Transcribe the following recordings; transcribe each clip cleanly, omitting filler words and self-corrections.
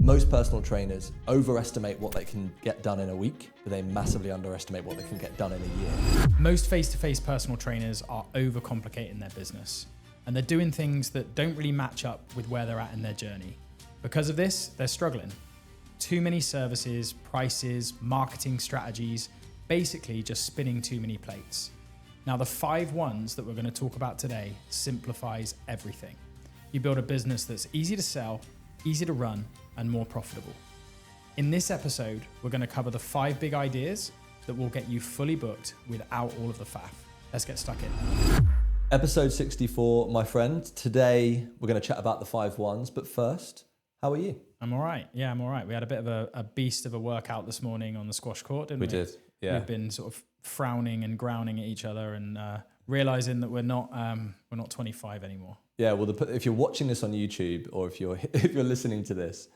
Most personal trainers overestimate what they can get done in a week, but they massively underestimate what they can get done in a year. Most face-to-face personal trainers are overcomplicating their business, and they're doing things that don't really match up with where they're at in their journey. Because of this, they're struggling. Too many services, prices, marketing strategies, basically just spinning too many plates. Now, the 5 ones that we're going to talk about today simplifies everything. You build a business that's easy to sell, easy to run, and more profitable. In this episode, we're going to cover the 5 big ideas that will get you fully booked without all of the faff. Let's get stuck in. Episode 64, my friend. Today, we're going to chat about the 5 ones, but first, how are you? I'm all right. Yeah, I'm all right. We had a bit of a beast of a workout this morning on the squash court, didn't we? We did, yeah. We've been sort of frowning and growling at each other and realizing that we're not 25 anymore. Yeah, well, if you're watching this on YouTube or if you're listening to this,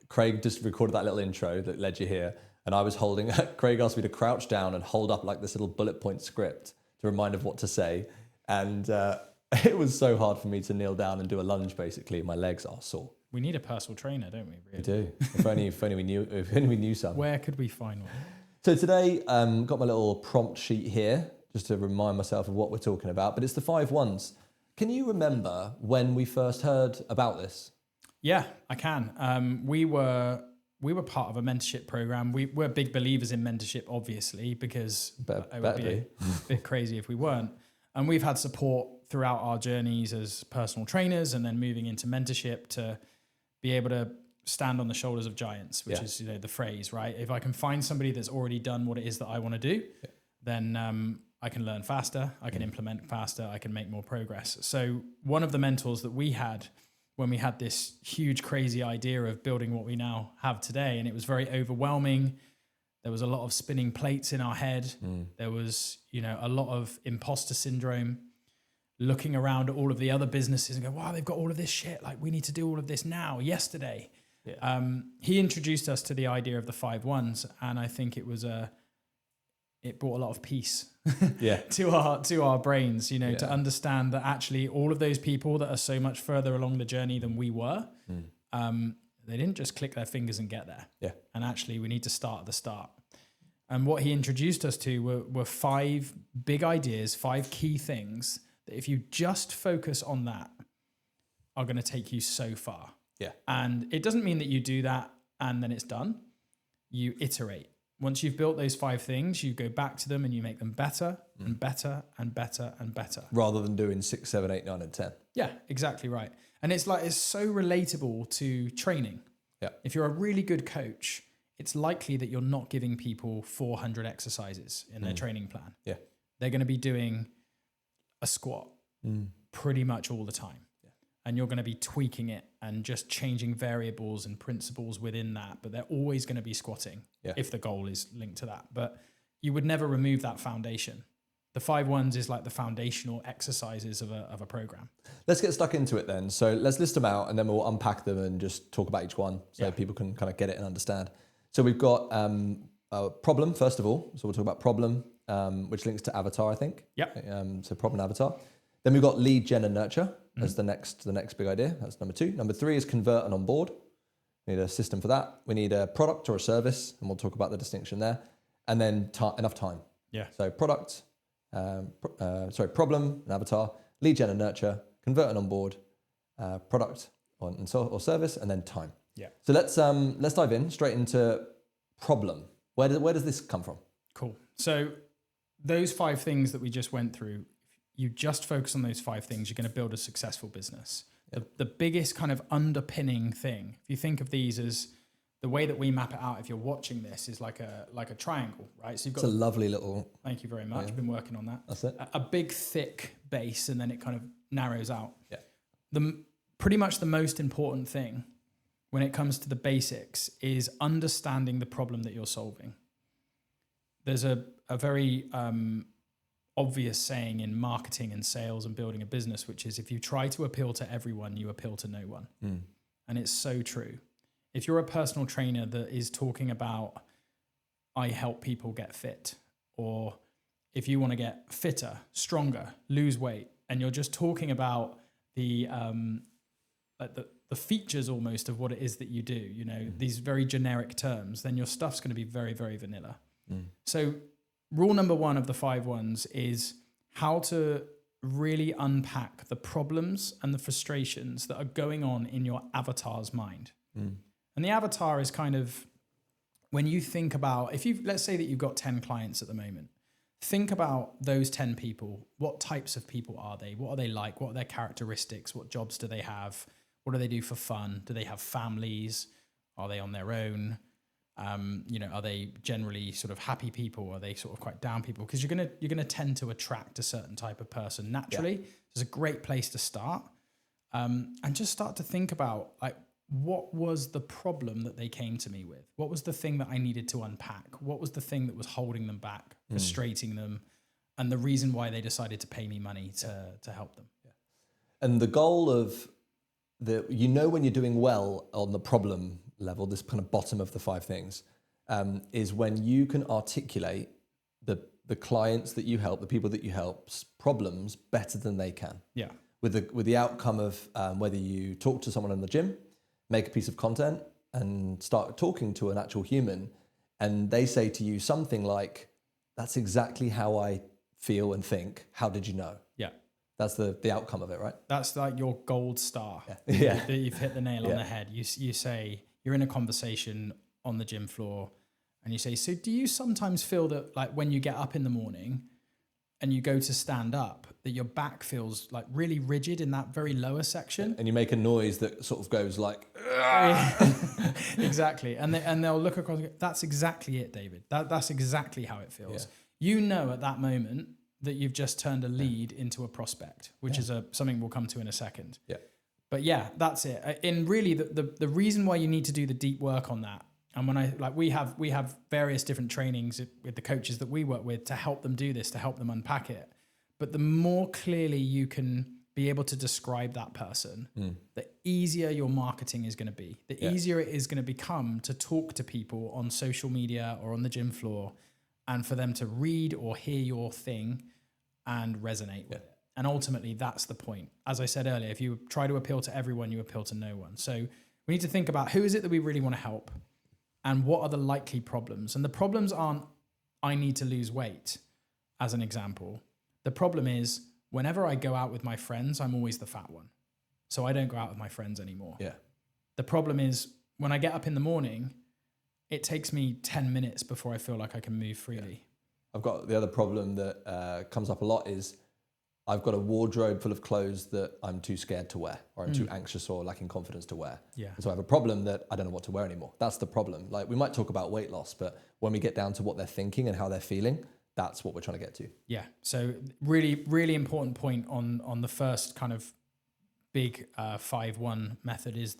Craig just recorded that little intro that led you here, and I was holding. Craig asked me to crouch down and hold up like this little bullet point script to remind of what to say, and it was so hard for me to kneel down and do a lunge. Basically, my legs are sore. We need a personal trainer, don't we? Really? We do. If only we knew some. Where could we find one? So today, got my little prompt sheet here just to remind myself of what we're talking about. But it's the 5 ones. Can you remember when we first heard about this? Yeah, I can. We were part of a mentorship program. We're big believers in mentorship, obviously, because it would be a bit crazy if we weren't. And we've had support throughout our journeys as personal trainers, and then moving into mentorship to be able to stand on the shoulders of giants, which is the phrase, right? If I can find somebody that's already done what it is that I want to do, then I can learn faster, I can implement faster, I can make more progress. So one of the mentors that we had when we had this huge, crazy idea of building what we now have today, and it was very overwhelming. There was a lot of spinning plates in our head. There was, a lot of imposter syndrome, looking around at all of the other businesses and go, wow, they've got all of this shit. Like, we need to do all of this now, yesterday. Yeah. He introduced us to the idea of the 5 ones, and I think it brought a lot of peace to our brains, to understand that actually all of those people that are so much further along the journey than we were, they didn't just click their fingers and get there. Yeah. And actually we need to start at the start. And what he introduced us to were 5 big ideas, 5 key things that if you just focus on that are going to take you so far. Yeah. And it doesn't mean that you do that and then it's done. You iterate. Once you've built those 5 things, you go back to them and you make them better and better and better and better. Rather than doing 6, 7, 8, 9, and 10. Yeah, exactly right. And it's so relatable to training. Yeah. If you're a really good coach, it's likely that you're not giving people 400 exercises in their training plan. Yeah. They're going to be doing a squat pretty much all the time. Yeah. And you're going to be tweaking it and just changing variables and principles within that. But they're always going to be squatting if the goal is linked to that. But you would never remove that foundation. The 5 ones is like the foundational exercises of a program. Let's get stuck into it then. So let's list them out and then we'll unpack them and just talk about each one so people can kind of get it and understand. So we've got a problem, first of all. So we'll talk about problem, which links to avatar, I think. Yep. So problem and avatar. Then we've got lead gen and nurture as the next big idea. That's number 2. Number 3 is convert and onboard. We need a system for that. We need a product or a service, and we'll talk about the distinction there. And then enough time. Yeah. So product, problem and avatar, lead gen and nurture, convert and onboard, product or service, and then time. Yeah. So let's dive in straight into problem. Where does this come from? Cool. So those 5 things that we just went through, you just focus on those 5 things, you're going to build a successful business. Yep. The biggest kind of underpinning thing, if you think of these as the way that we map it out, if you're watching this, is like a triangle, right? So you've got it's a lovely little. Thank you very much. Yeah. Been working on that. That's it. A big thick base, and then it kind of narrows out. Yeah. Pretty much the most important thing when it comes to the basics is understanding the problem that you're solving. There's a very obvious saying in marketing and sales and building a business, which is if you try to appeal to everyone, you appeal to no one. And it's so true. If you're a personal trainer that is talking about, I help people get fit, or if you want to get fitter, stronger, lose weight, and you're just talking about the the features almost of what it is that you do, you know, these very generic terms, then your stuff's going to be very, very vanilla. So rule number 1 of the 5 ones is how to really unpack the problems and the frustrations that are going on in your avatar's mind. And the avatar is kind of, when you think about, let's say that you've got 10 clients at the moment, think about those 10 people. What types of people are they? What are they like? What are their characteristics? What jobs do they have? What do they do for fun? Do they have families? Are they on their own? You know, are they generally sort of happy people? Are they sort of quite down people? Because you're gonna tend to attract a certain type of person naturally. It's a great place to start, and just start to think about, like, what was the problem that they came to me with? What was the thing that I needed to unpack? What was the thing that was holding them back, frustrating them, and the reason why they decided to pay me money to help them? And the goal of you know, when you're doing well on the problem level, this kind of bottom of the 5 things, is when you can articulate the clients that you help, the people that you help's problems better than they can. Yeah. With the outcome of whether you talk to someone in the gym, make a piece of content, and start talking to an actual human, and they say to you something like, "That's exactly how I feel and think. How did you know?" Yeah. That's the outcome of it, right? That's like your gold star. Yeah. You've hit the nail on the head. You say, you're in a conversation on the gym floor, and you say, "So do you sometimes feel that, like, when you get up in the morning and you go to stand up, that your back feels like really rigid in that very lower section?" And you make a noise that sort of goes like, exactly. And they'll look across and go, "That's exactly it, David. That's exactly how it feels." You know at that moment that you've just turned a lead into a prospect, which is something we'll come to in a second. Yeah. But yeah, that's it. And really the reason why you need to do the deep work on that, and when we have various different trainings with the coaches that we work with to help them do this, to help them unpack it. But the more clearly you can be able to describe that person, the easier your marketing is going to be. The easier it is going to become to talk to people on social media or on the gym floor, and for them to read or hear your thing and resonate with it. And ultimately, that's the point. As I said earlier, if you try to appeal to everyone, you appeal to no one. So we need to think about, who is it that we really want to help, and what are the likely problems? And the problems aren't, I need to lose weight, as an example. The problem is, whenever I go out with my friends, I'm always the fat one. So I don't go out with my friends anymore. Yeah. The problem is, when I get up in the morning, it takes me 10 minutes before I feel like I can move freely. I've got the other problem that comes up a lot is, I've got a wardrobe full of clothes that I'm too scared to wear, or I'm too anxious or lacking confidence to wear. Yeah. And so I have a problem that I don't know what to wear anymore. That's the problem. Like, we might talk about weight loss, but when we get down to what they're thinking and how they're feeling, that's what we're trying to get to. Yeah. So really, really important point on the first kind of big 5-1 method is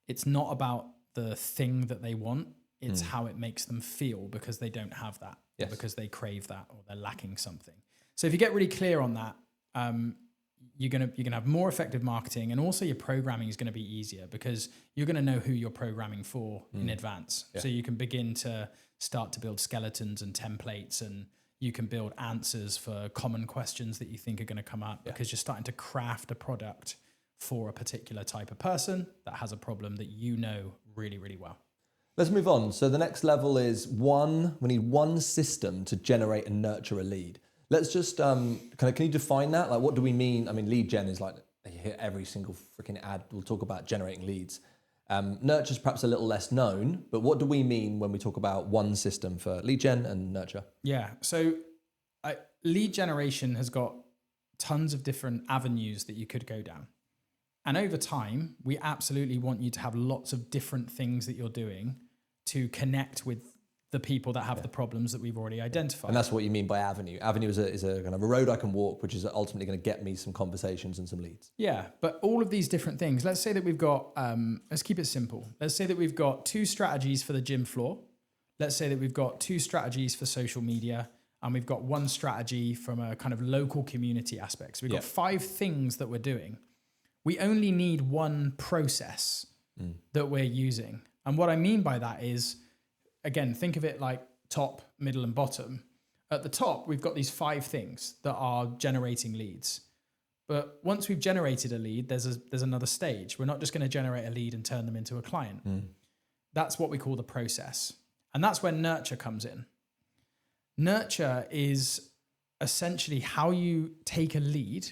it's not about the thing that they want. It's how it makes them feel, because they don't have that, because they crave that, or they're lacking something. So if you get really clear on that, you're gonna have more effective marketing, and also your programming is going to be easier, because you're going to know who you're programming for in advance. So you can begin to start to build skeletons and templates, and you can build answers for common questions that you think are going to come up, because you're starting to craft a product for a particular type of person that has a problem that you know really, really well. Let's move on. So the next level is we need one system to generate and nurture a lead. Let's just, can you define that? Like, what do we mean? I mean, lead gen is like, you hear every single freaking ad will talk about generating leads. Nurture is perhaps a little less known, but what do we mean when we talk about one system for lead gen and nurture? Yeah, so lead generation has got tons of different avenues that you could go down. And over time, we absolutely want you to have lots of different things that you're doing to connect with the people that have the problems that we've already identified. And that's what you mean by avenue. Avenue is a kind of a road I can walk, which is ultimately going to get me some conversations and some leads. Yeah, but all of these different things, let's say that we've got, let's keep it simple. Let's say that we've got 2 strategies for the gym floor. Let's say that we've got 2 strategies for social media, and we've got 1 strategy from a kind of local community aspect. So we've got 5 things that we're doing. We only need 1 process that we're using. And what I mean by that is, again, think of it like top, middle, and bottom. At the top, we've got these 5 things that are generating leads. But once we've generated a lead, there's another stage. We're not just going to generate a lead and turn them into a client. That's what we call the process. And that's where nurture comes in. Nurture is essentially how you take a lead,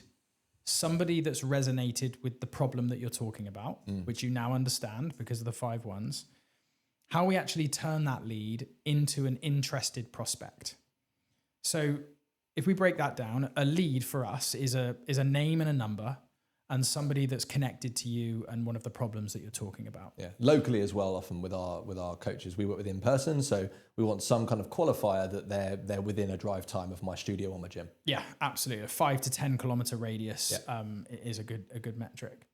somebody that's resonated with the problem that you're talking about, which you now understand because of the 5 ones, how we actually turn that lead into an interested prospect. So if we break that down, a lead for us is a name and a number and somebody that's connected to you and one of the problems that you're talking about. Yeah, locally as well. Often with our coaches, we work with in person, so we want some kind of qualifier that they're within a drive time of my studio or my gym. Yeah, absolutely. A 5 to 10 kilometer radius is a good metric.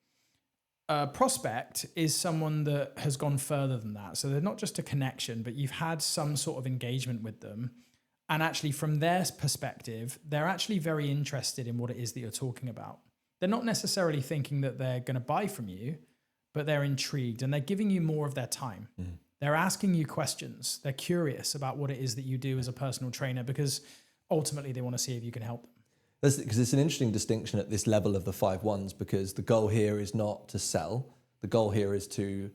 Prospect is someone that has gone further than that. So they're not just a connection, but you've had some sort of engagement with them. And actually, from their perspective, they're actually very interested in what it is that you're talking about. They're not necessarily thinking that they're going to buy from you, but they're intrigued and they're giving you more of their time. They're asking you questions. They're curious about what it is that you do as a personal trainer because ultimately they want to see if you can help them. Because it's an interesting distinction at this level of the 5 ones, because the goal here is not to sell. The goal here is you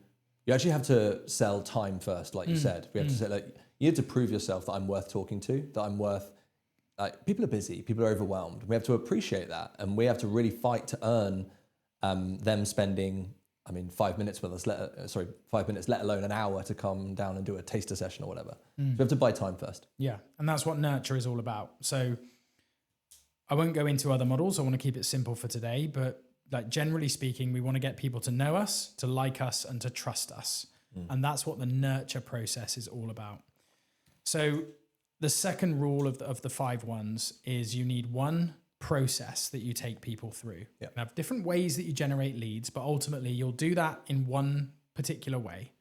actually have to sell time first, like you said. We have to say, like, you have to prove yourself that I'm worth talking to, that I'm worth, people are busy, people are overwhelmed. We have to appreciate that. And we have to really fight to earn them spending, 5 minutes with us, 5 minutes, let alone an hour to come down and do a taster session or whatever. So we have to buy time first. Yeah. And that's what nurture is all about. So I won't go into other models. I want to keep it simple for today, but like generally speaking, we want to get people to know us, to like us, and to trust us. And that's what the nurture process is all about. So the second rule of the 5 ones is you need one process that you take people through. You have different ways that you generate leads, but ultimately you'll do that in one particular way.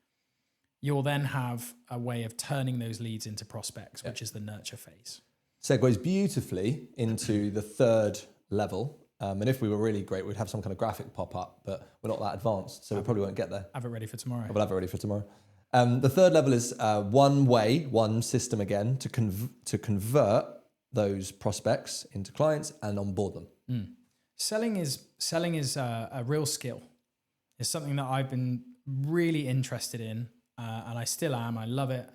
You'll then have a way of turning those leads into prospects, which is the nurture phase. Segues beautifully into the 3rd level. And if we were really great, we'd have some kind of graphic pop up, but we're not that advanced, so we probably won't get there. Have it ready for tomorrow. We'll have it ready for tomorrow. The 3rd level is one system again to convert those prospects into clients and onboard them. Selling is a real skill. It's something that I've been really interested in, and I still am. I love it.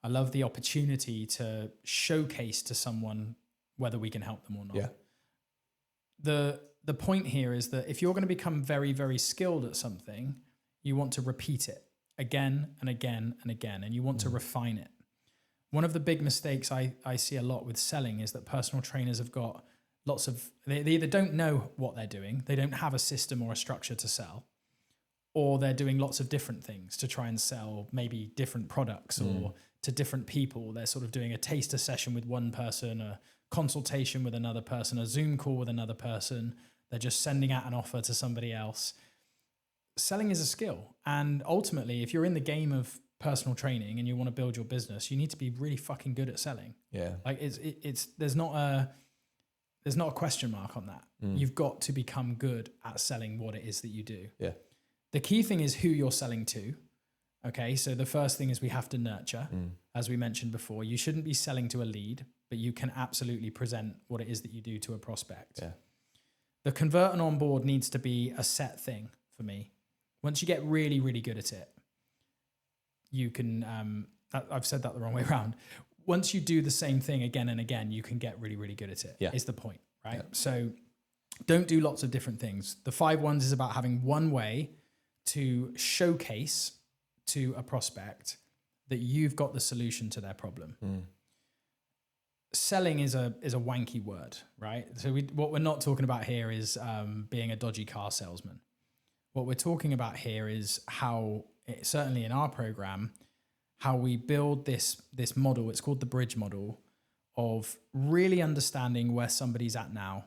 I love the opportunity to showcase to someone whether we can help them or not. Yeah. The point here is that if you're going to become very, very skilled at something, you want to repeat it again and again and again, and you want to refine it. One of the big mistakes I see a lot with selling is that personal trainers have got they either don't know what they're doing, they don't have a system or a structure to sell, or they're doing lots of different things to try and sell maybe different products or to different people. They're sort of doing a taster session with one person, a consultation with another person, a Zoom call with another person. They're just sending out an offer to somebody else. Selling is a skill. And ultimately, if you're in the game of personal training and you want to build your business, you need to be really fucking good at selling. Yeah. Like there's not a question mark on that. You've got to become good at selling what it is that you do. Yeah. The key thing is who you're selling to. Okay, so the first thing is we have to nurture. As we mentioned before, you shouldn't be selling to a lead, but you can absolutely present what it is that you do to a prospect. Yeah. The convert and onboard needs to be a set thing for me. Once you get really, really good at it, you can, I've said that the wrong way around. Once you do the same thing again and again, you can get really, really good at it, is the point, right? Yeah. So don't do lots of different things. The 5 ones is about having one way to showcase to a prospect that you've got the solution to their problem. Selling is a wanky word, right? So what we're not talking about here is being a dodgy car salesman. What we're talking about here is how, certainly in our program, how we build this model. It's called the bridge model of really understanding where somebody's at now,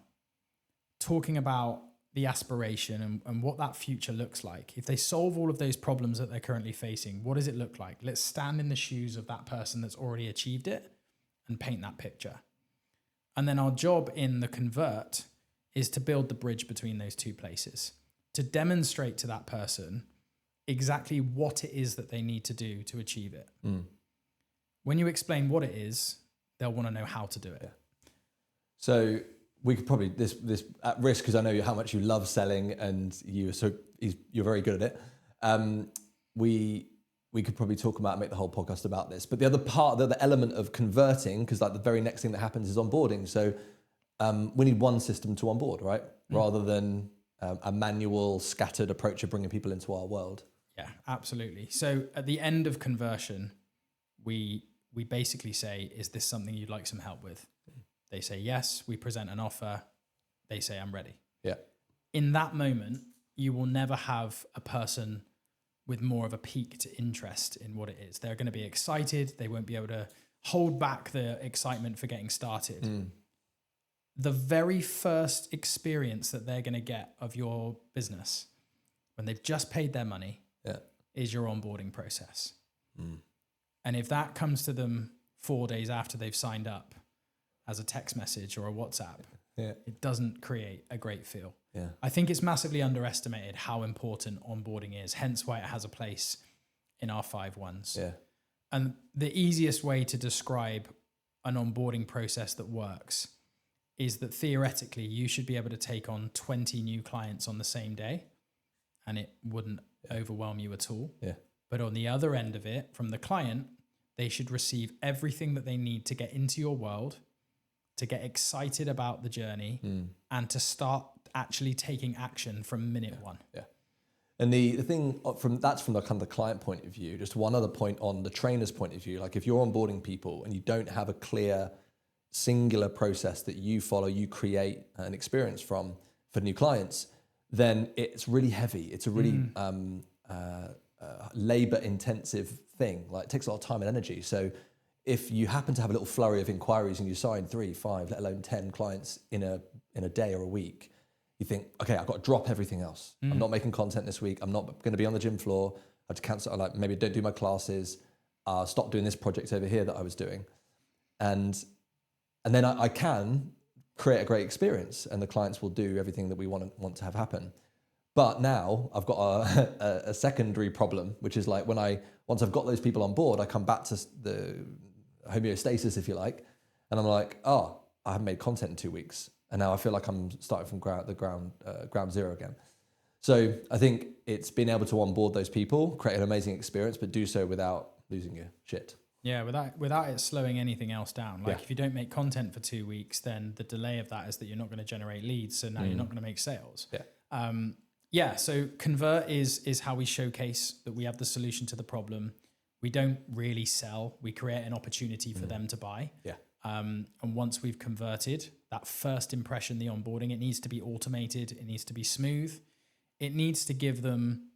talking about the aspiration and what that future looks like. If they solve all of those problems that they're currently facing, what does it look like? Let's stand in the shoes of that person that's already achieved it and paint that picture. And then our job in the convert is to build the bridge between those two places, to demonstrate to that person exactly what it is that they need to do to achieve it. When you explain what it is, they'll want to know how to do it. So we could probably this at risk, because I know how much you love selling and you're very good at it. We could probably talk about, make the whole podcast about this. But the other part, the other element of converting, because like the very next thing that happens is onboarding. So we need one system to onboard, right? Rather than a manual, scattered approach of bringing people into our world. Yeah, absolutely. So at the end of conversion, we basically say, is this something you'd like some help with? They say yes. We present an offer. They say, I'm ready. Yeah. In that moment, you will never have a person with more of a piqued interest in what it is. They're going to be excited. They won't be able to hold back the excitement for getting started. The very first experience that they're going to get of your business when they've just paid their money is your onboarding process. And if that comes to them 4 days after they've signed up as a text message or a WhatsApp, it doesn't create a great feel. Yeah. I think it's massively underestimated how important onboarding is, hence why it has a place in our 5 ones. Yeah. And the easiest way to describe an onboarding process that works is that theoretically you should be able to take on 20 new clients on the same day and it wouldn't overwhelm you at all. Yeah. But on the other end of it, from the client, they should receive everything that they need to get into your world, to get excited about the journey, and to start actually taking action from minute one. Yeah. And the thing from the kind of the client point of view, just one other point on the trainer's point of view, like if you're onboarding people and you don't have a clear singular process that you follow, you create an experience from for new clients, then it's really heavy. It's a really labor intensive thing. Like it takes a lot of time and energy. So if you happen to have a little flurry of inquiries and you sign 3, 5, let alone 10 clients in a day or a week, you think, okay, I've got to drop everything else. I'm not making content this week. I'm not going to be on the gym floor. I have to cancel. Like maybe don't do my classes. Stop doing this project over here that I was doing, and then I can create a great experience, and the clients will do everything that we want to have happen. But now I've got a secondary problem, which is like once I've got those people on board, I come back to the homeostasis, if you like, and I'm like, oh, I haven't made content in 2 weeks, and now I feel like I'm starting from ground zero again. So I think it's being able to onboard those people, create an amazing experience, but do so without losing your shit. Yeah, without it slowing anything else down. Like if you don't make content for 2 weeks, then the delay of that is that you're not going to generate leads, so now you're not going to make sales. Yeah. So convert is how we showcase that we have the solution to the problem. We don't really sell. We create an opportunity for them to buy. Yeah. And once we've converted, that first impression, the onboarding, it needs to be automated. It needs to be smooth. It needs to give them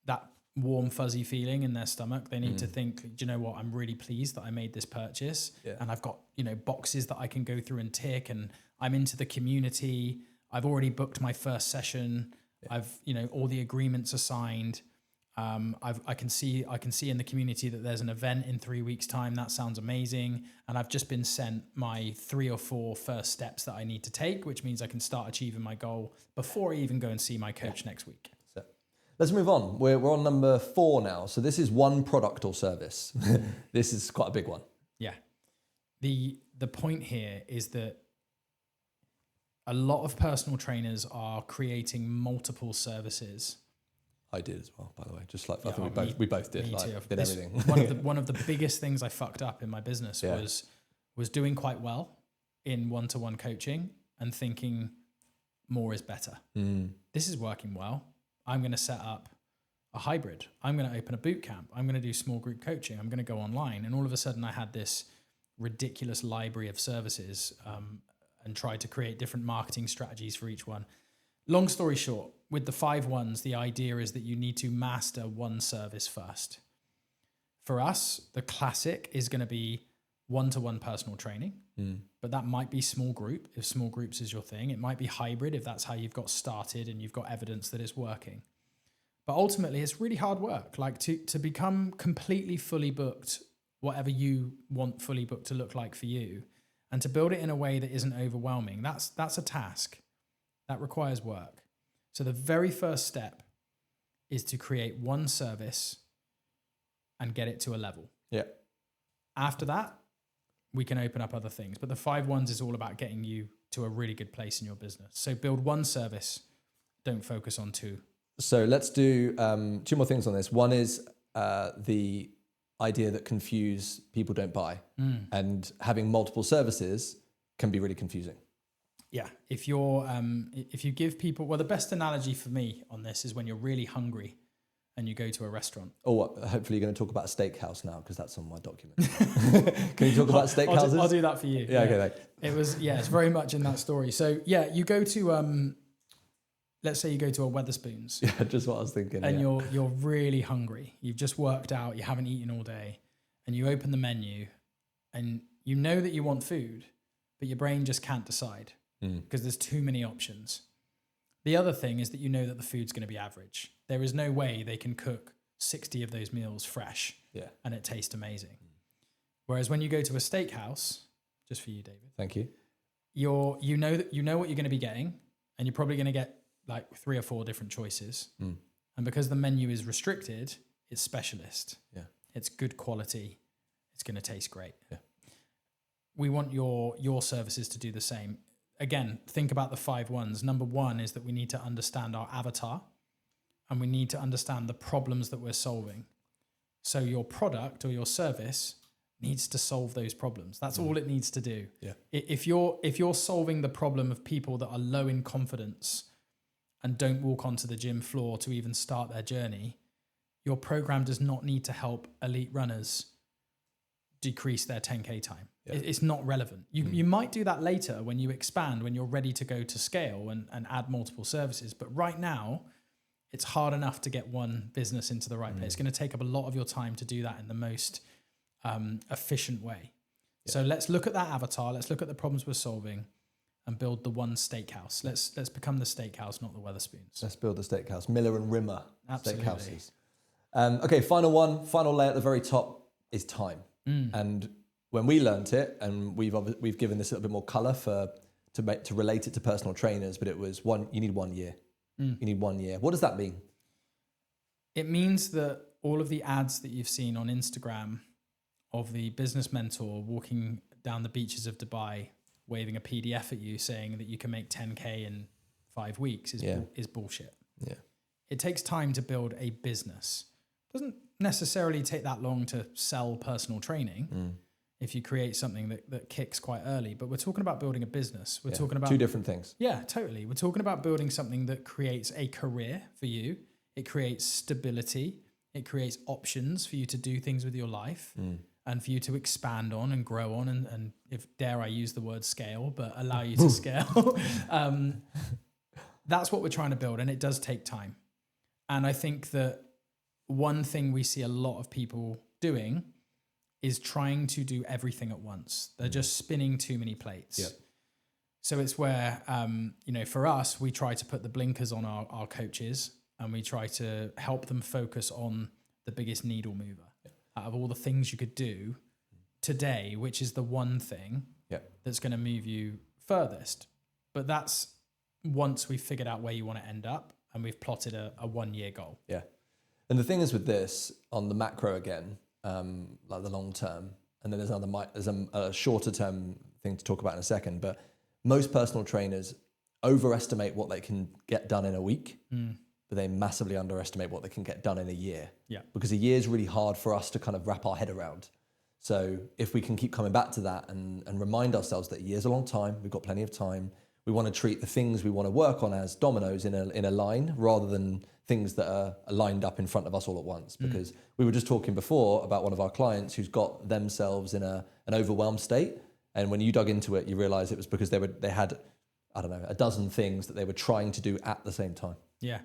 that warm, fuzzy feeling in their stomach. They need to think, do you know what? I'm really pleased that I made this purchase, and I've got, boxes that I can go through and tick, and I'm into the community. I've already booked my first session. I've, all the agreements are signed. I can see in the community that there's an event in 3 weeks' time. That sounds amazing. And I've just been sent my 3 or 4 first steps that I need to take, which means I can start achieving my goal before I even go and see my coach next week. So let's move on. We're on number 4 now. So this is one product or service. This is quite a big one. Yeah. The point here is that a lot of personal trainers are creating multiple services. I did as well, by the way. Just like I think we both did. Did everything. one of the biggest things I fucked up in my business was doing quite well in one-to-one coaching and thinking more is better. This is working well. I'm going to set up a hybrid. I'm going to open a boot camp. I'm going to do small group coaching. I'm going to go online. And all of a sudden I had this ridiculous library of services and tried to create different marketing strategies for each one. Long story short, with the 5 ones, the idea is that you need to master one service first. For us, the classic is going to be one-to-one personal training, but that might be small group if small groups is your thing. It might be hybrid if that's how you've got started and you've got evidence that it's working. But ultimately, it's really hard work. Like to become completely fully booked, whatever you want fully booked to look like for you, and to build it in a way that isn't overwhelming, that's a task. That requires work. So the very first step is to create one service and get it to a level. Yeah. After that, we can open up other things. But the 5 ones is all about getting you to a really good place in your business. So build one service, don't focus on two. So let's do 2 more things on this. One is the idea that confuse people don't buy, and having multiple services can be really confusing. Yeah, if you give people, well, the best analogy for me on this is when you're really hungry and you go to a restaurant. Hopefully you're going to talk about a steakhouse now, because that's on my document. Can you talk about steakhouses? I'll do that for you. Yeah, okay. It's very much in that story. So yeah, you go to, let's say you go to a Wetherspoons. Yeah, just what I was thinking. And you're really hungry. You've just worked out, you haven't eaten all day, and you open the menu and you know that you want food, but your brain just can't decide because there's too many options. The other thing is that you know that the food's going to be average. There is no way they can cook 60 of those meals fresh and it tastes amazing. Whereas when you go to a steakhouse, just for you, David. Thank you. You know what you're going to be getting, and you're probably going to get like 3 or 4 different choices. And because the menu is restricted, it's specialist. Yeah. It's good quality. It's going to taste great. Yeah. We want your services to do the same. Again, think about the 5 ones. Number 1 is that we need to understand our avatar, and we need to understand the problems that we're solving. So your product or your service needs to solve those problems. That's all it needs to do. Yeah. If you're solving the problem of people that are low in confidence and don't walk onto the gym floor to even start their journey, your program does not need to help elite runners decrease their 10K time. Yeah. It's not relevant. You might do that later when you expand, when you're ready to go to scale and add multiple services. But right now, it's hard enough to get one business into the right place. It's going to take up a lot of your time to do that in the most efficient way. Yeah. So let's look at that avatar. Let's look at the problems we're solving and build the one steakhouse. Let's become the steakhouse, not the Wetherspoons. Let's build the steakhouse. Miller and Rimmer Absolutely. Steakhouses. Okay, final layer at the very top is time. And when we learnt it, and we've given this a little bit more color to relate it to personal trainers, but it was you need 1 year. You need 1 year. What does that mean? It means that all of the ads that you've seen on Instagram of the business mentor walking down the beaches of Dubai, waving a PDF at you saying that you can make 10K in 5 weeks is bullshit. Yeah. It takes time to build a business. It doesn't necessarily take that long to sell personal training if you create something that kicks quite early. But we're talking about building a business. We're talking about 2 different things. Yeah, totally. We're talking about building something that creates a career for you. It creates stability. It creates options for you to do things with your life and for you to expand on and grow on and if dare I use the word scale, but allow you to scale. That's what we're trying to build, and it does take time. And I think that one thing we see a lot of people doing is trying to do everything at once. They're just spinning too many plates. Yep. So it's where, for us, we try to put the blinkers on our coaches, and we try to help them focus on the biggest needle mover out of all the things you could do today, which is the one thing that's going to move you furthest. But that's once we've figured out where you want to end up and we've plotted a 1 year goal. Yeah. And the thing is with this, on the macro again, like the long term, and then there's a shorter term thing to talk about in a second, but most personal trainers overestimate what they can get done in a week, but they massively underestimate what they can get done in a year. Yeah. Because a year is really hard for us to kind of wrap our head around. So if we can keep coming back to that and remind ourselves that a year's a long time, we've got plenty of time, we want to treat the things we want to work on as dominoes in a line rather than things that are lined up in front of us all at once. Because we were just talking before about one of our clients who's got themselves in an overwhelmed state. And when you dug into it, you realize it was because they had, I don't know, a dozen things that they were trying to do at the same time. Yeah.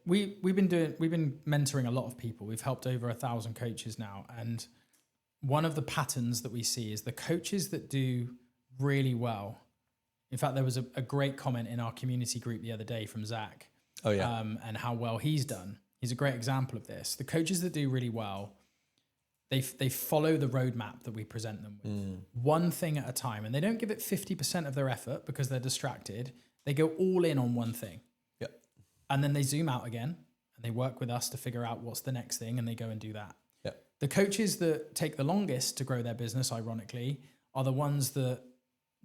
We've been mentoring a lot of people. We've helped over 1,000 coaches now. And one of the patterns that we see is the coaches that do really well. In fact, there was a great comment in our community group the other day from Zach. Oh yeah. And how well he's done. He's a great example of this. The coaches that do really well, they follow the roadmap that we present them with, one thing at a time, and they don't give it 50% of their effort because they're distracted. They go all in on one thing. Yep. And then they zoom out again and they work with us to figure out what's the next thing, and they go and do that. Yep. The coaches that take the longest to grow their business, ironically, are the ones that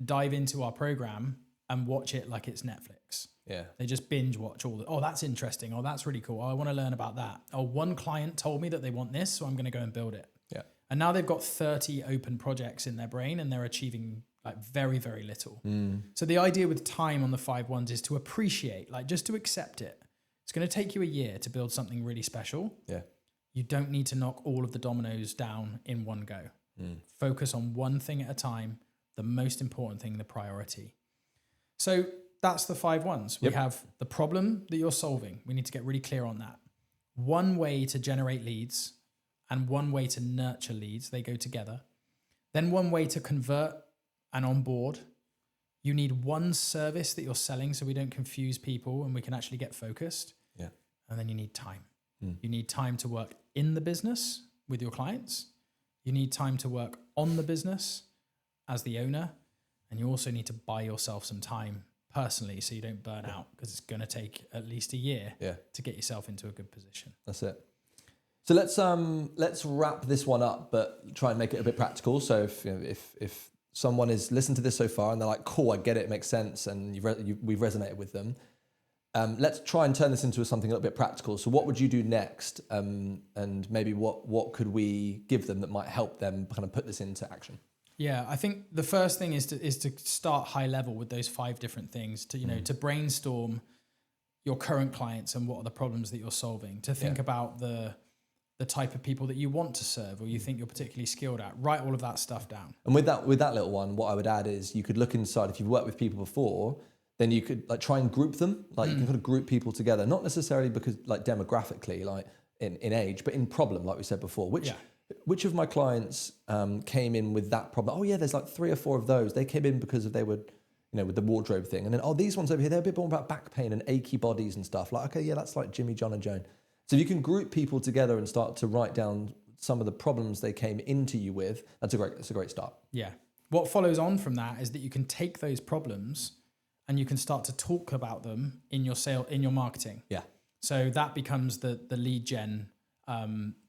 dive into our program and watch it like it's Netflix. Yeah. They just binge watch oh, that's interesting. Oh, that's really cool. Oh, I want to learn about that. Oh, one client told me that they want this, so I'm going to go and build it. Yeah. And now they've got 30 open projects in their brain and they're achieving like very, very little. So the idea with time on the 5 ones is to appreciate, like just to accept it. It's going to take you a year to build something really special. Yeah. You don't need to knock all of the dominoes down in one go. Focus on one thing at a time, the most important thing, the priority. So that's the 5 ones. We have the problem that you're solving. We need to get really clear on that. One way to generate leads and one way to nurture leads. They go together. Then one way to convert and onboard. You need one service that you're selling so we don't confuse people and we can actually get focused. Yeah. And then you need time. You need time to work in the business with your clients. You need time to work on the business as the owner. And you also need to buy yourself some time personally so you don't burn out, because it's going to take at least a year to get yourself into a good position. That's it. So let's wrap this one up, but try and make it a bit practical. So if someone has listened to this so far and they're like, cool, I get it, it makes sense, and we've resonated with them, let's try and turn this into something a little bit practical. So what would you do next? And maybe what could we give them that might help them kind of put this into action? Yeah, I think the first thing is to start high level with those 5 different things, to to brainstorm your current clients and what are the problems that you're solving, to think about the type of people that you want to serve or you think you're particularly skilled at. Write all of that stuff down. And with that little one, what I would add is you could look inside. If you've worked with people before, then you could like try and group them. Like you can kind of group people together, not necessarily because like demographically, like in age, but in problem, like we said before. Which of my clients came in with that problem? Oh yeah, there's like 3 or 4 of those. They came in because they were, with the wardrobe thing. And then, these ones over here, they're a bit more about back pain and achy bodies and stuff. Like, okay, yeah, that's like Jimmy, John and Joan. So if you can group people together and start to write down some of the problems they came into you with, that's a great start. Yeah. What follows on from that is that you can take those problems and you can start to talk about them in your in your marketing. Yeah. So that becomes the lead gen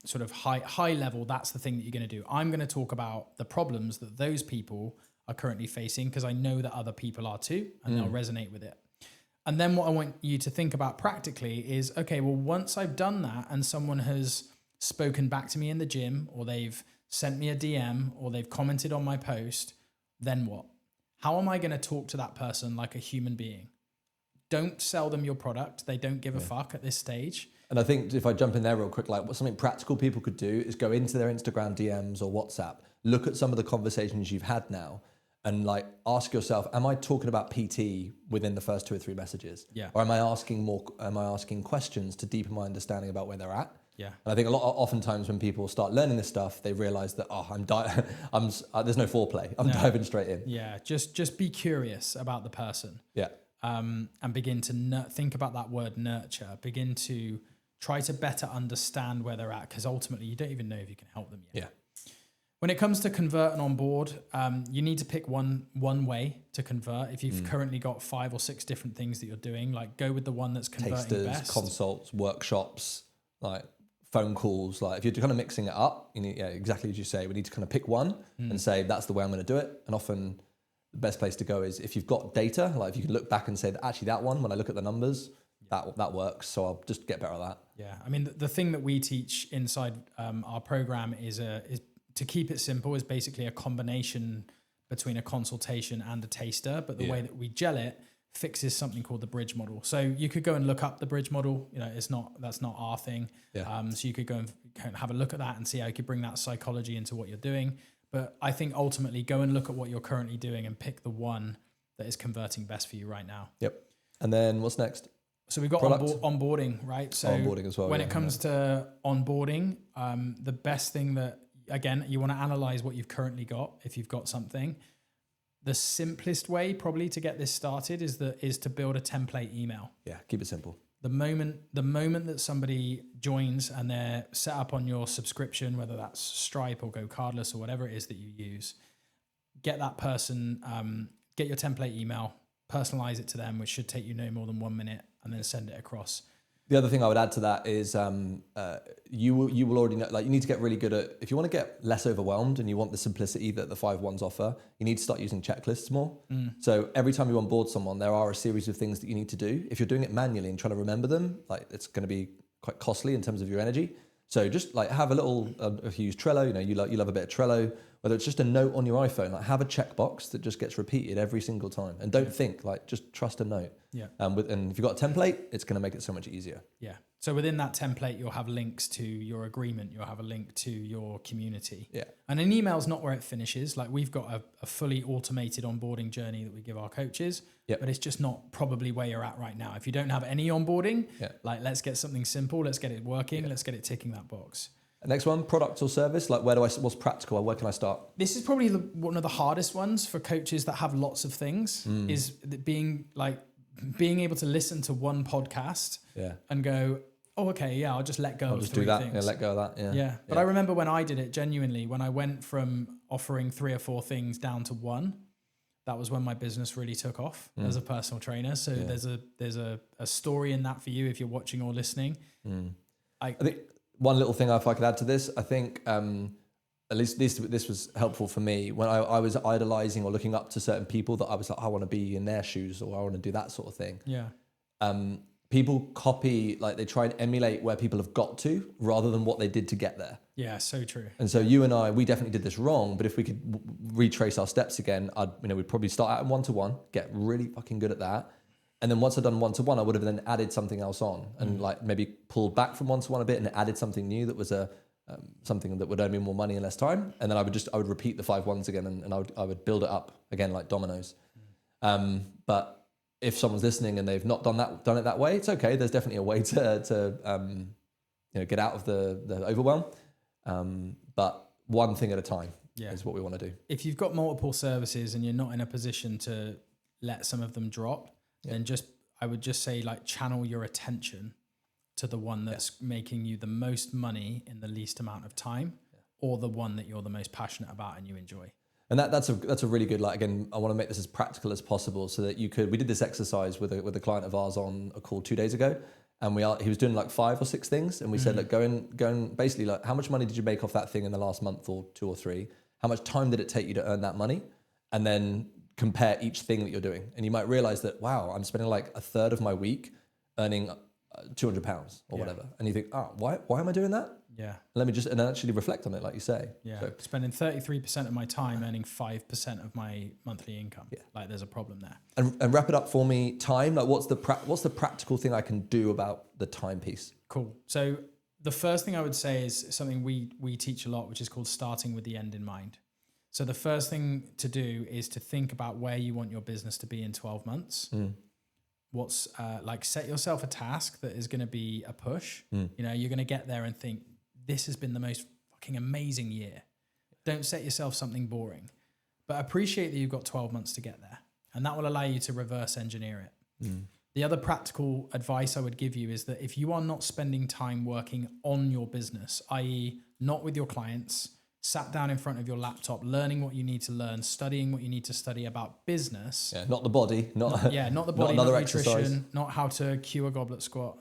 sort of high level. That's the thing that you're going to do. I'm going to talk about the problems that those people are currently facing because I know that other people are too, and they'll resonate with it. And then what I want you to think about practically is, okay, well, once I've done that and someone has spoken back to me in the gym, or they've sent me a DM, or they've commented on my post, then what? How am I going to talk to that person like a human being? Don't sell them your product. They don't give a fuck at this stage. And I think if I jump in there real quick, like something practical people could do is go into their Instagram DMs or WhatsApp, look at some of the conversations you've had now, and like ask yourself, am I talking about PT within the first 2 or 3 messages? Yeah. Or am I asking questions to deepen my understanding about where they're at? Yeah. And I think oftentimes when people start learning this stuff, they realize that, there's no foreplay. I'm diving straight in. Yeah. Just be curious about the person. Yeah. And begin to think about that word nurture, begin to try to better understand where they're at, because ultimately you don't even know if you can help them yet. Yeah. When it comes to convert and onboard, you need to pick one way to convert. If you've currently got 5 or 6 different things that you're doing, like go with the one that's converting Tasters, best. consults, workshops, like phone calls. Like if you're kind of mixing it up, you need, exactly as you say, we need to kind of pick one and say, that's the way I'm going to do it. And often the best place to go is if you've got data, like if you can look back and say that actually that one, when I look at the numbers, that works. So I'll just get better at that. Yeah. I mean, the thing that we teach inside our program is to keep it simple, is basically a combination between a consultation and a taster. But the way that we gel it fixes something called the bridge model. So you could go and look up the bridge model. That's not our thing. Yeah. So you could go and have a look at that and see how you could bring that psychology into what you're doing. But I think ultimately go and look at what you're currently doing and pick the one that is converting best for you right now. Yep. And then what's next? So we've got onboarding, right? So onboarding as well. When it comes to onboarding, the best thing that, again, you want to analyze what you've currently got. If you've got something, the simplest way probably to get this started is to build a template email. Yeah, keep it simple. The moment that somebody joins and they're set up on your subscription, whether that's Stripe or Go Cardless or whatever it is that you use, get that person, get your template email, personalize it to them, which should take you no more than 1 minute, and then send it across. The other thing I would add to that is you will already know, like you need to get really good at, if you want to get less overwhelmed and you want the simplicity that the 5-1s offer, you need to start using checklists more. So every time you onboard someone, there are a series of things that you need to do. If you're doing it manually and trying to remember them, like it's going to be quite costly in terms of your energy. So just like have a little, if you use Trello, you know, you love a bit of Trello, whether it's just a note on your iPhone, like have a checkbox that just gets repeated every single time. And don't think, like just trust a note. Yeah. And if you've got a template, it's going to make it so much easier. Yeah. So within that template, you'll have links to your agreement. You'll have a link to your community. Yeah. And an email's not where it finishes. Like we've got a fully automated onboarding journey that we give our coaches, but it's just not probably where you're at right now. If you don't have any onboarding, like let's get something simple. Let's get it working. Let's get it ticking that box. Next one, product or service. Like what's practical? Where can I start? This is probably one of the hardest ones for coaches that have lots of things is being able to listen to one podcast and go, oh, okay, yeah, I'll just let go of three things. Yeah, let go of that. Yeah. But I remember when I did it genuinely, when I went from offering 3 or 4 things down to 1, that was when my business really took off as a personal trainer. So there's a story in that for you if you're watching or listening. I think one little thing, if I could add to this, I think at least this was helpful for me when I was idolizing or looking up to certain people that I was like, I want to be in their shoes or I want to do that sort of thing. Yeah. People copy, like they try and emulate where people have got to rather than what they did to get there. Yeah, so true. And so you and I, we definitely did this wrong, but if we could retrace our steps again, we'd probably start out in 1-to-1, get really fucking good at that. And then once I'd done 1-to-1, I would have then added something else on and like maybe pulled back from 1-to-1 a bit and added something new that was something that would earn me more money in less time. And then I would repeat the 5-1s again and I would build it up again like dominoes. But if someone's listening and they've not done it that way, it's okay. There's definitely a way to get out of the overwhelm. But one thing at a time is what we want to do. If you've got multiple services and you're not in a position to let some of them drop, then I would just say like channel your attention to the one that's making you the most money in the least amount of time, or the one that you're the most passionate about and you enjoy. And that's a really good, like, again, I want to make this as practical as possible so that we did this exercise with a client of ours on a call 2 days ago. And he was doing like 5 or 6 things. And we said, look, go and basically like, how much money did you make off that thing in the last month or 2 or 3? How much time did it take you to earn that money? And then compare each thing that you're doing. And you might realize that, wow, I'm spending like a third of my week earning £200 or whatever. And you think, why am I doing that? Yeah. Let me and actually reflect on it, like you say. Yeah. So, spending 33% of my time earning 5% of my monthly income. Yeah. Like there's a problem there. And wrap it up for me. Time. Like what's the practical thing I can do about the time piece? Cool. So the first thing I would say is something we teach a lot, which is called starting with the end in mind. So the first thing to do is to think about where you want your business to be in 12 months. What's set yourself a task that is going to be a push. You know, you're going to get there and think, this has been the most fucking amazing year. Don't set yourself something boring, but appreciate that you've got 12 months to get there. And that will allow you to reverse engineer it. The other practical advice I would give you is that if you are not spending time working on your business, i.e. not with your clients, sat down in front of your laptop, learning what you need to learn, studying what you need to study about business. Yeah, not the body. Not the body, not another not exercise. Nutrition, not how to cue a goblet squat.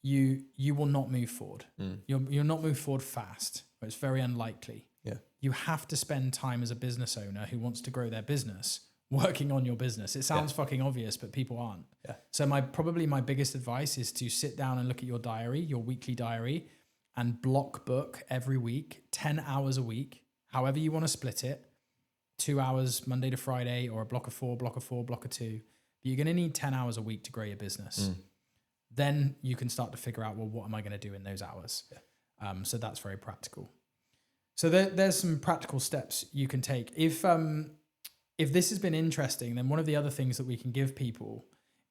You will not move forward. You'll not move forward fast. It's very unlikely. Yeah. You have to spend time as a business owner who wants to grow their business working on your business. It sounds fucking obvious, but people aren't. Yeah. So probably my biggest advice is to sit down and look at your diary, your weekly diary, and block book every week, 10 hours a week, however you want to split it, 2 hours Monday to Friday, or a block of 4, block of 2. But you're going to need 10 hours a week to grow your business. Then you can start to figure out, well, what am I going to do in those hours? Yeah. So that's very practical. So there's some practical steps you can take. If this has been interesting, then one of the other things that we can give people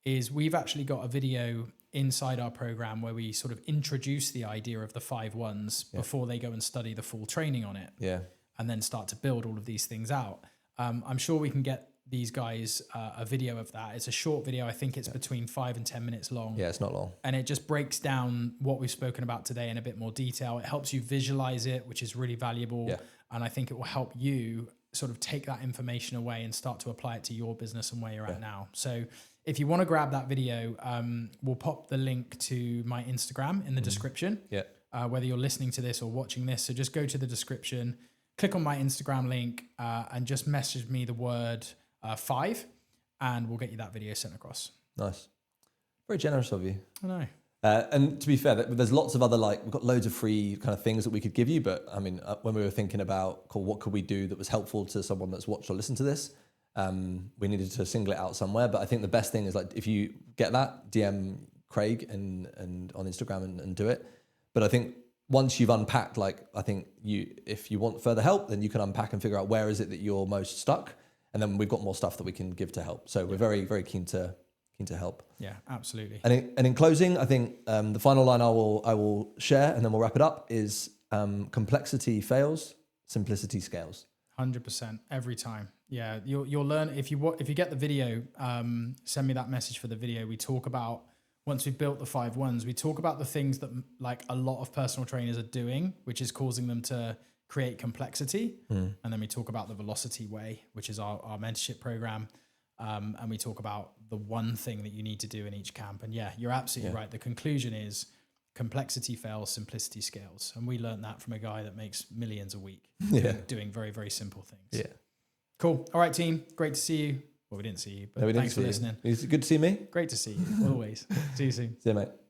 is we've actually got a video inside our program where we sort of introduce the idea of the 5-1s before they go and study the full training on it. Yeah. And then start to build all of these things out. I'm sure we can get these guys a video of that. It's a short video. I think it's between 5 and 10 minutes long. Yeah, it's not long. And it just breaks down what we've spoken about today in a bit more detail. It helps you visualize it, which is really valuable. Yeah. And I think it will help you sort of take that information away and start to apply it to your business and where you're at now. So if you want to grab that video, we'll pop the link to my Instagram in the description. Yeah. Whether you're listening to this or watching this. So just go to the description, click on my Instagram link, and just message me the word 5, and we'll get you that video sent across. Nice. Very generous of you. I know. And to be fair, there's lots of other, like, we've got loads of free kind of things that we could give you. But I mean, when we were thinking about, cool, what could we do that was helpful to someone that's watched or listened to this, we needed to single it out somewhere. But I think the best thing is, like, if you get that, DM Craig and on Instagram and do it. But I think once you've unpacked, like, I think if you want further help, then you can unpack and figure out where is it that you're most stuck. And then we've got more stuff that we can give to help. So we're very, very keen to help. Yeah, absolutely. And in closing, I think the final line I will share, and then we'll wrap it up, is complexity fails, simplicity scales. 100% every time. Yeah, you'll learn if you get the video. Send me that message for the video. We talk about, once we've built the 5 ones, we talk about the things that, like, a lot of personal trainers are doing, which is causing them to create complexity. And then we talk about the velocity way, which is our mentorship program. And we talk about the one thing that you need to do in each camp. And yeah, you're absolutely right. The conclusion is complexity fails, simplicity scales. And we learned that from a guy that makes millions a week doing very, very simple things. Yeah. Cool. All right, team. Great to see you. Well, we didn't see you, but thanks for listening. It's good to see me. Great to see you, always. See you soon. See you, mate.